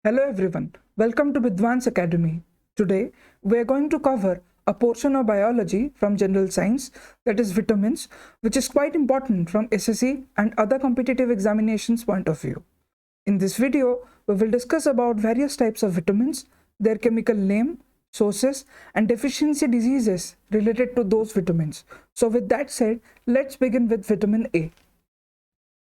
Hello everyone, welcome to bidwanacademy. Today we are going to cover a portion of biology from general science, that is vitamins, which is quite important from SSC and other competitive examinations point of view. In this video, we will discuss about various types of vitamins, their chemical name, sources and deficiency diseases related to those vitamins. So with that said, let's begin with vitamin A.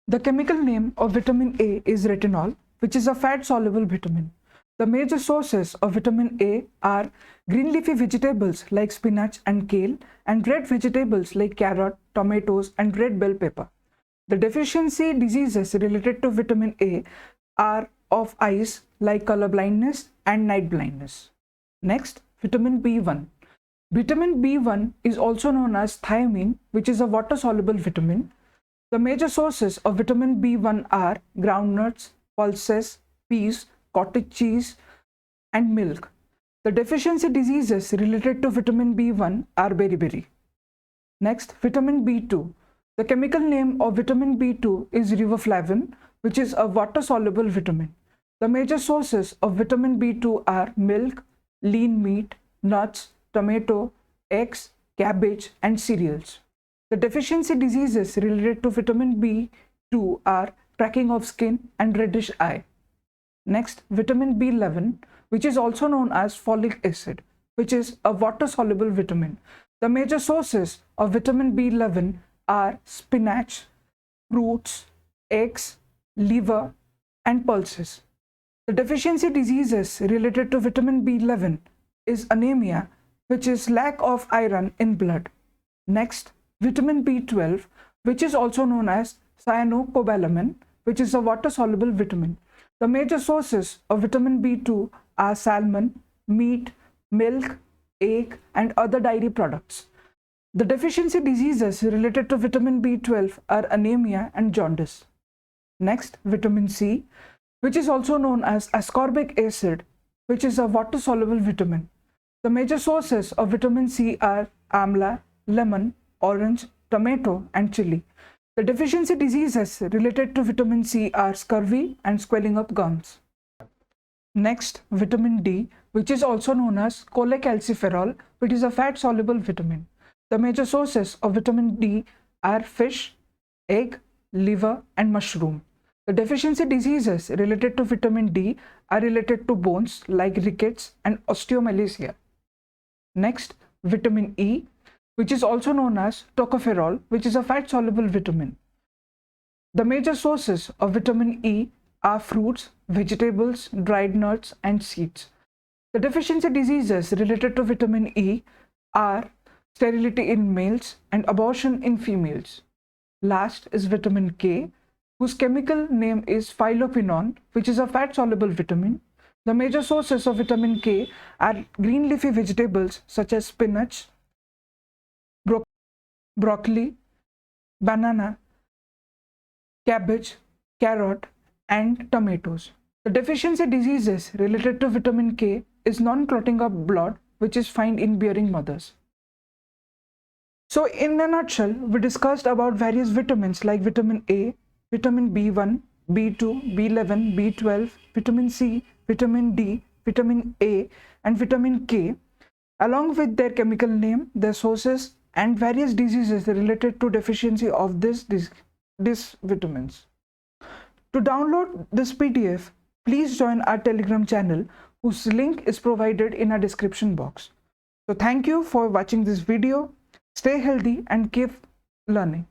The chemical name of vitamin A is retinol, which is a fat-soluble vitamin. The major sources of vitamin A are green leafy vegetables like spinach and kale, and red vegetables like carrot, tomatoes, and red bell pepper. The deficiency diseases related to vitamin A are of eyes like color blindness and night blindness. Next, vitamin B1. Vitamin B1 is also known as thiamine, which is a water-soluble vitamin. The major sources of vitamin B1 are groundnuts, pulses, peas, cottage cheese, and milk. The deficiency diseases related to vitamin B1 are beriberi. Next, vitamin B2. The chemical name of vitamin B2 is riboflavin, which is a water-soluble vitamin. The major sources of vitamin B2 are milk, lean meat, nuts, tomato, eggs, cabbage, and cereals. The deficiency diseases related to vitamin B2 are cracking of skin and reddish eye. Next, vitamin B11, which is also known as folic acid, which is a water-soluble vitamin. The major sources of vitamin B11 are spinach, fruits, eggs, liver, and pulses. The deficiency diseases related to vitamin B11 is anemia, which is lack of iron in blood. Next, vitamin B12, which is also known as cyanocobalamin, which is a water-soluble vitamin. The major sources of vitamin B2 are salmon, meat, milk, egg, and other dairy products. The deficiency diseases related to vitamin B12 are anemia and jaundice. Next, vitamin C, which is also known as ascorbic acid, which is a water-soluble vitamin. The major sources of vitamin C are amla, lemon, orange, tomato, and chili. The deficiency diseases related to vitamin C are scurvy and swelling of gums. Next, vitamin D, which is also known as cholecalciferol, which is a fat-soluble vitamin. The major sources of vitamin D are fish, egg, liver, and mushroom. The deficiency diseases related to vitamin D are related to bones like rickets and osteomalacia. Next, vitamin E, which is also known as tocopherol, which is a fat-soluble vitamin. The major sources of vitamin E are fruits, vegetables, dried nuts, and seeds. The deficiency diseases related to vitamin E are sterility in males and abortion in females. Last is vitamin K, whose chemical name is phylloquinone, which is a fat-soluble vitamin. The major sources of vitamin K are green leafy vegetables such as spinach, broccoli, banana, cabbage, carrot, and tomatoes. The deficiency diseases related to vitamin K is non-clotting of blood, which is found in bearing mothers. So in a nutshell, we discussed about various vitamins like vitamin A, vitamin B1, B2, B11, B12, vitamin C, vitamin D, vitamin A, and vitamin K, along with their chemical name, their sources, and various diseases related to deficiency of these vitamins. To download this PDF, please join our Telegram channel, whose link is provided in our description box. So thank you for watching this video. Stay healthy and keep learning.